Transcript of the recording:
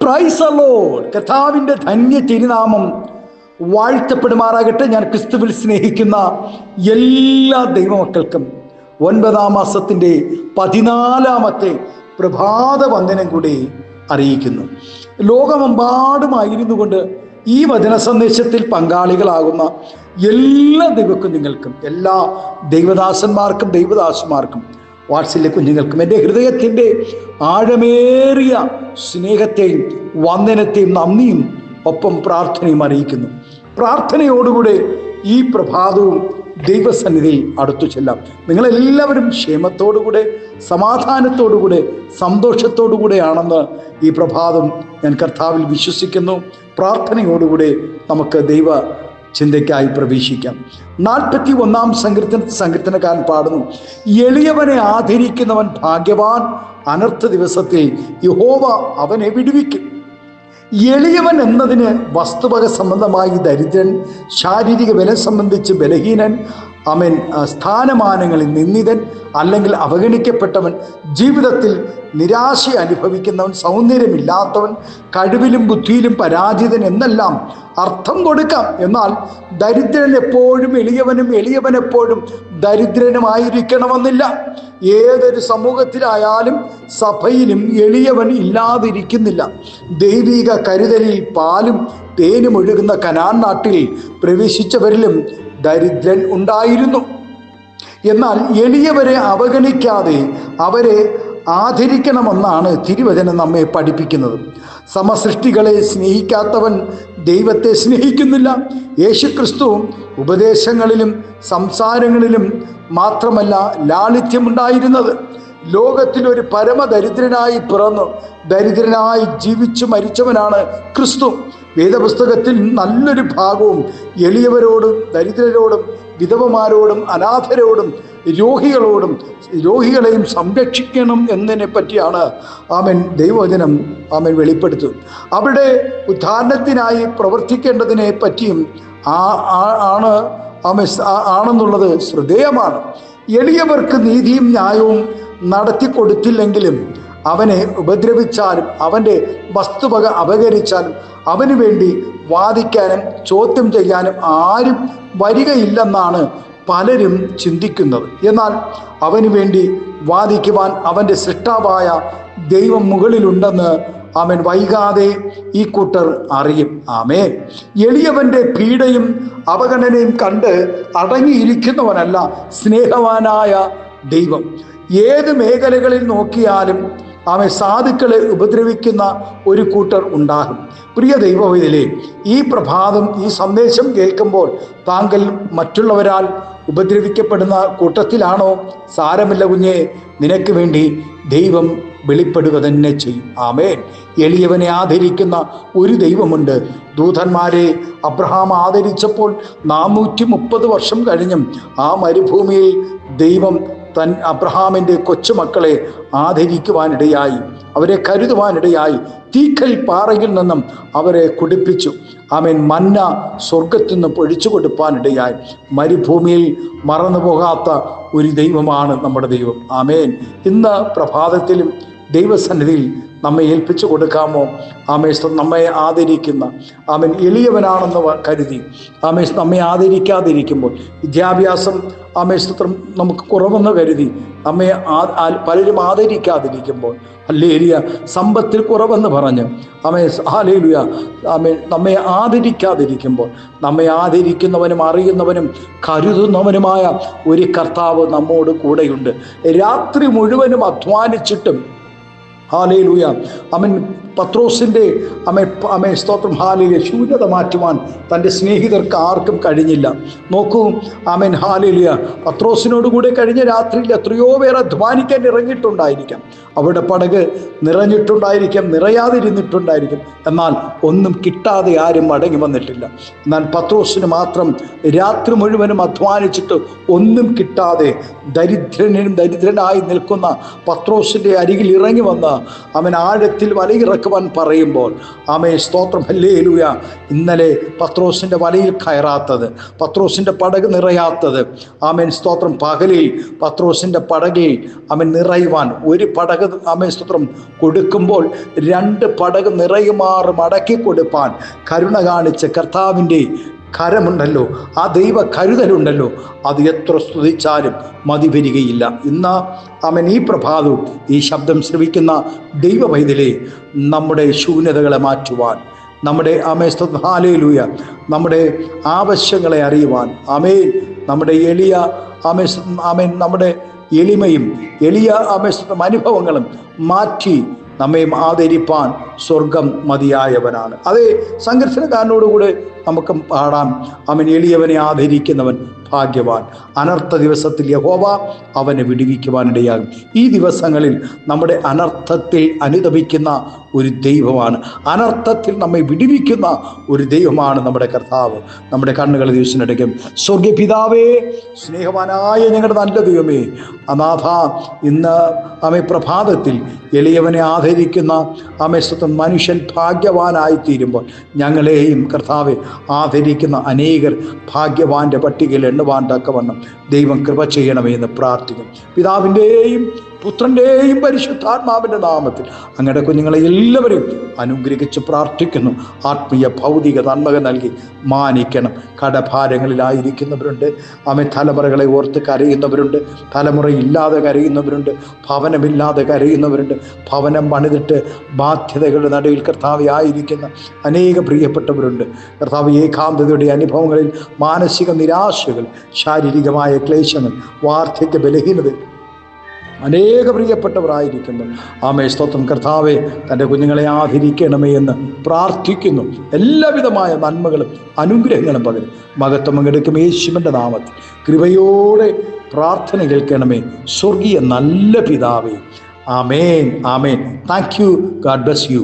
Praise the Lord. കർത്താവിൻ്റെ ധന്യ തിരുനാമം വാഴ്ത്തപ്പെടുമാറാകട്ടെ. ഞാൻ ക്രിസ്തുവിൽ സ്നേഹിക്കുന്ന എല്ലാ ദൈവമക്കൾക്കും 9-ാം മാസത്തിൻ്റെ 14-ാമത്തെ പ്രഭാത വന്ദനം കൂടി അറിയിക്കുന്നു. ലോകമെമ്പാടുമായിരുന്നു കൊണ്ട് ഈ വചന സന്ദേശത്തിൽ പങ്കാളികളാകുന്ന എല്ലാ ദൈവക്കുഞ്ഞുങ്ങൾക്കും, എല്ലാ ദൈവദാസന്മാർക്കും ദൈവദാസന്മാർക്കും വാത്സല്യ കുഞ്ഞുങ്ങൾക്കും എൻ്റെ ഹൃദയത്തിൻ്റെ ആഴമേറിയ സ്നേഹത്തെയും വന്ദനത്തെയും നന്ദിയും ഒപ്പം പ്രാർത്ഥനയും അറിയിക്കുന്നു. പ്രാർത്ഥനയോടുകൂടെ ഈ പ്രഭാതവും ദൈവസന്നിധിയിൽ അടുത്തു ചെല്ലാം. നിങ്ങളെല്ലാവരും ക്ഷേമത്തോടുകൂടെ, സമാധാനത്തോടുകൂടെ, സന്തോഷത്തോടുകൂടെയാണെന്ന് ഈ പ്രഭാതം ഞാൻ കർത്താവിൽ വിശ്വസിക്കുന്നു. പ്രാർത്ഥനയോടുകൂടെ നമുക്ക് ദൈവ ചിന്തയ്ക്കായി പ്രവേശിക്കാം. 41-ാം സങ്കീർത്തനക്കാരൻ പാടുന്നു, എളിയവനെ ആദരിക്കുന്നവൻ ഭാഗ്യവാൻ, അനർത്ഥ ദിവസത്തിൽ യഹോവ അവനെ വിടുവിക്കും. എളിയവൻ എന്നതിന് വസ്തുവക സംബന്ധമായി ദരിദ്രൻ, ശാരീരിക ബലം സംബന്ധിച്ച് ബലഹീനൻ, അവൻ സ്ഥാനമാനങ്ങളിൽ നിന്ദിതൻ അല്ലെങ്കിൽ അവഗണിക്കപ്പെട്ടവൻ, ജീവിതത്തിൽ നിരാശ അനുഭവിക്കുന്നവൻ, സൗന്ദര്യമില്ലാത്തവൻ, കഴിവിലും ബുദ്ധിയിലും പരാജിതൻ എന്നെല്ലാം അർത്ഥം കൊടുക്കാം. എന്നാൽ ദരിദ്രൻ എപ്പോഴും എളിയവനും എളിയവൻ എപ്പോഴും ദരിദ്രനുമായിരിക്കണമെന്നില്ല. ഏതൊരു സമൂഹത്തിലായാലും സഭയിലും എളിയവൻ ഇല്ലാതിരിക്കുന്നില്ല. ദൈവിക കരുതലിൽ പാലും തേനും ഒഴുകുന്ന കനാൻ നാട്ടിൽ പ്രവേശിച്ചവരിലും ദരിദ്രൻ ഉണ്ടായിരുന്നു. എന്നാൽ എളിയവരെ അവഗണിക്കാതെ അവരെ ആദരിക്കണമെന്നാണ് തിരുവചനം നമ്മെ പഠിപ്പിക്കുന്നത്. സമസൃഷ്ടികളെ സ്നേഹിക്കാത്തവൻ ദൈവത്തെ സ്നേഹിക്കുന്നില്ല. യേശുക്രിസ്തു ഉപദേശങ്ങളിലും സംസാരങ്ങളിലും മാത്രമല്ല ലാളിത്യമുണ്ടായിരുന്നത്. ലോകത്തിലൊരു പരമദരിദ്രനായി പിറന്നു ദരിദ്രനായി ജീവിച്ചു മരിച്ചവനാണ് ക്രിസ്തു. വേദപുസ്തകത്തിൽ നല്ലൊരു ഭാഗവും എളിയവരോടും ദരിദ്രരോടും വിധവമാരോടും അനാഥരോടും രോഗികളെയും സംരക്ഷിക്കണം എന്നതിനെ പറ്റിയാണ് ദൈവവചനം വെളിപ്പെടുത്തും. അവിടെ ഉദ്ധാരണത്തിനായി പ്രവർത്തിക്കേണ്ടതിനെ പറ്റിയും ആണെന്നുള്ളത് ശ്രദ്ധേയമാണ്. എളിയവർക്ക് നീതിയും ന്യായവും നടത്തി കൊടുത്തില്ലെങ്കിലും അവനെ ഉപദ്രവിച്ചാലും അവൻ്റെ വസ്തുവക അപകരിച്ചാലും അവന് വേണ്ടി വാദിക്കാനും ചോദ്യം ചെയ്യാനും ആരും വരികയില്ലെന്നാണ് പലരും ചിന്തിക്കുന്നത്. എന്നാൽ അവന് വേണ്ടി വാദിക്കുവാൻ അവൻ്റെ സൃഷ്ടാവായ ദൈവം മുകളിലുണ്ടെന്ന് വൈകാതെ ഈ കൂട്ടർ അറിയും. ആമേൻ. എളിയവൻ്റെ പീഡയും അവഗണനയും കണ്ട് അടങ്ങിയിരിക്കുന്നവനല്ല സ്നേഹവാനായ ദൈവം. ഏത് മേഖലകളിൽ നോക്കിയാലും സാധുക്കളെ ഉപദ്രവിക്കുന്ന ഒരു കൂട്ടർ ഉണ്ടാകും. പ്രിയ ദൈവവേദിലെ ഈ പ്രഭാതം ഈ സന്ദേശം കേൾക്കുമ്പോൾ താങ്കൾ മറ്റുള്ളവരാൽ ഉപദ്രവിക്കപ്പെടുന്ന കൂട്ടത്തിലാണോ? സാരമില്ല കുഞ്ഞെ, നിനക്ക് വേണ്ടി ദൈവം വെളിപ്പെടുക തന്നെ ചെയ്യും. ആമേൻ. എളിയവനെ ആദരിക്കുന്ന ഒരു ദൈവമുണ്ട്. ദൂതന്മാരെ അബ്രഹാം ആദരിച്ചപ്പോൾ 430 വർഷം കഴിഞ്ഞും ആ മരുഭൂമിയിൽ ദൈവം അബ്രഹാമിൻ്റെ കൊച്ചുമക്കളെ ആദരിക്കുവാനിടയായി, അവരെ കരുതുവാനിടയായി. തീക്കൽ പാറയിൽ നിന്നും അവരെ കുടിപ്പിച്ചു. മന്ന സ്വർഗത്തിൽ നിന്ന് പൊഴിച്ചു കൊടുപ്പാനിടയായി. മരുഭൂമിയിൽ മറന്നുപോകാത്ത ഒരു ദൈവമാണ് നമ്മുടെ ദൈവം. ആമേൻ. ഇന്ന് പ്രഭാതത്തിലും ദൈവസന്നിധിയിൽ നമ്മെ ഏൽപ്പിച്ചു കൊടുക്കാമോ? നമ്മെ ആദരിക്കുന്ന എളിയവനാണെന്ന് കരുതി നമ്മെ ആദരിക്കാതിരിക്കുമ്പോൾ, വിദ്യാഭ്യാസം നമുക്ക് കുറവെന്ന് കരുതി നമ്മെ പലരും ആദരിക്കാതിരിക്കുമ്പോൾ, ഹല്ലേലൂയ, സമ്പത്തിൽ കുറവെന്ന് പറഞ്ഞ് ഹല്ലേലൂയ നമ്മെ ആദരിക്കാതിരിക്കുമ്പോൾ, നമ്മെ ആദരിക്കുന്നവനും അറിയുന്നവനും കരുതുന്നവനുമായ ഒരു കർത്താവ് നമ്മോട് കൂടെയുണ്ട്. രാത്രി മുഴുവനും അധ്വാനിച്ചിട്ടും ഹല്ലേലൂയ പത്രോസിൻ്റെ സ്തോത്രം ഹാലേലൂയ ശൂന്യത മാറ്റുവാൻ തൻ്റെ സ്നേഹിതർക്ക് ആർക്കും കഴിഞ്ഞില്ല. നോക്കൂ ഹാലേലൂയ, പത്രോസിനോടുകൂടെ കഴിഞ്ഞ രാത്രിയിൽ എത്രയോ പേർ അധ്വാനിക്കാൻ ഇറങ്ങിയിട്ടുണ്ടായിരിക്കാം. അവിടെ പടക് നിറഞ്ഞിട്ടുണ്ടായിരിക്കാം, നിറയാതിരുന്നിട്ടുണ്ടായിരിക്കും. എന്നാൽ ഒന്നും കിട്ടാതെ ആരും മടങ്ങി വന്നിട്ടില്ല. എന്നാൽ പത്രോസിന് മാത്രം രാത്രി മുഴുവനും അധ്വാനിച്ചിട്ട് ഒന്നും കിട്ടാതെ ദരിദ്രനായി നിൽക്കുന്ന പത്രോസിൻ്റെ അരികിൽ ഇറങ്ങി വന്ന അവൻ ആഴത്തിൽ വലയിറക്കുവാൻ പറയുമ്പോൾ സ്തോത്രം, ഹല്ലേലൂയ. ഇന്നലെ പത്രോസിൻ്റെ വലയിൽ കയറാത്തത്, പത്രോസിൻ്റെ പടക് നിറയാത്തത്, സ്തോത്രം, പകലിൽ പത്രോസിൻ്റെ പടകിൽ നിറയുവാൻ ഒരു പടക് സ്തോത്രം കൊടുക്കുമ്പോൾ 2 പടക് നിറയുമാറ് മടക്കി കൊടുപ്പാൻ കരുണ കാണിച്ച കർത്താവിൻ്റെ കരമുണ്ടല്ലോ, ആ ദൈവ കരുതലുണ്ടല്ലോ, അത് എത്ര സ്തുതിച്ചാലും മതി വരികയില്ല. ഇന്ന് ഈ പ്രഭാതവും ഈ ശബ്ദം ശ്രവിക്കുന്ന ദൈവ പൈതലേ, നമ്മുടെ ശൂന്യതകളെ മാറ്റുവാൻ, നമ്മുടെ ഹല്ലേലൂയ, നമ്മുടെ ആവശ്യങ്ങളെ അറിയുവാൻ, നമ്മുടെ എളിയ നമ്മുടെ എളിമയും എളിയ അനുഭവങ്ങളും മാറ്റി നമ്മെ ആദരിപ്പാൻ സ്വർഗം മതിയായവനാണ്. അതേ, സങ്കീർത്തനക്കാരനോടുകൂടെ നമുക്ക് പാടാം, എളിയവനെ ആദരിക്കുന്നവൻ ഭാഗ്യവാൻ. അനർത്ഥ ദിവസത്തിൽ യഹോവ അവനെ വിടുവിക്കുവാനിടയാകും. ഈ ദിവസങ്ങളിൽ നമ്മുടെ അനർത്ഥത്തിൽ അനുതപിക്കുന്ന ഒരു ദൈവമാണ്, അനർത്ഥത്തിൽ നമ്മെ വിടുവിക്കുന്ന ഒരു ദൈവമാണ് നമ്മുടെ കർത്താവ്. നമ്മുടെ കണ്ണുകൾ ദിവസത്തിനടയ്ക്കും. സ്വർഗീയ പിതാവേ, സ്നേഹവാനായ ഞങ്ങളുടെ നല്ല ദൈവമേ, അനാഥ, ഇന്ന് പ്രഭാതത്തിൽ എളിയവനെ ആദരിക്കുന്ന മനുഷ്യൻ ഭാഗ്യവാനായി തീരുമ്പോൾ ഞങ്ങളെയും കർത്താവെ ആദരിക്കുന്ന അനേകർ ഭാഗ്യവാന്റെ പട്ടികയിൽ എണ്ണുവാൻ തക്കവണ്ണം ദൈവം കൃപ ചെയ്യണമേ എന്ന് പ്രാർത്ഥിക്കും. പിതാവിൻ്റെയും പുത്രൻ്റെയും പരിശുദ്ധാത്മാവിൻ്റെ നാമത്തിൽ അങ്ങയുടെ കുഞ്ഞുങ്ങളെ എല്ലാവരും അനുഗ്രഹിച്ച് പ്രാർത്ഥിക്കുന്നു. ആത്മീയ ഭൗതിക നന്മകൾ നൽകി മാനിക്കണം. കടഭാരങ്ങളിലായിരിക്കുന്നവരുണ്ട്, തലമുറകളെ ഓർത്ത് കരയുന്നവരുണ്ട്, തലമുറയില്ലാതെ കരയുന്നവരുണ്ട്, ഭവനമില്ലാതെ കരയുന്നവരുണ്ട്, ഭവനം പണിതിട്ട് ബാധ്യതകളുടെ നടുവിൽ കർത്താവ് ആയിരിക്കുന്ന അനേക പ്രിയപ്പെട്ടവരുണ്ട്. കർത്താവ് ഏകാന്തതയുടെ അനുഭവങ്ങളിൽ മാനസിക നിരാശകൾ, ശാരീരികമായ ക്ലേശങ്ങൾ, വാർദ്ധക്യ ബലഹീനത അനേക പ്രിയപ്പെട്ടവരായിരിക്കുന്നു. സ്തോത്രം, കർത്താവെ തൻ്റെ കുഞ്ഞുങ്ങളെ ആദരിക്കണമേ എന്ന് പ്രാർത്ഥിക്കുന്നു. എല്ലാവിധമായ നന്മകളും അനുഗ്രഹങ്ങളും പകരും മഹത്വം പങ്കെടുക്കും യേശുവിൻ്റെ നാമത്തിൽ. കൃപയോടെ പ്രാർത്ഥന കേൾക്കണമേ സ്വർഗീയ നല്ല പിതാവേ. ആമേൻ, ആമേൻ. Thank you. God bless U.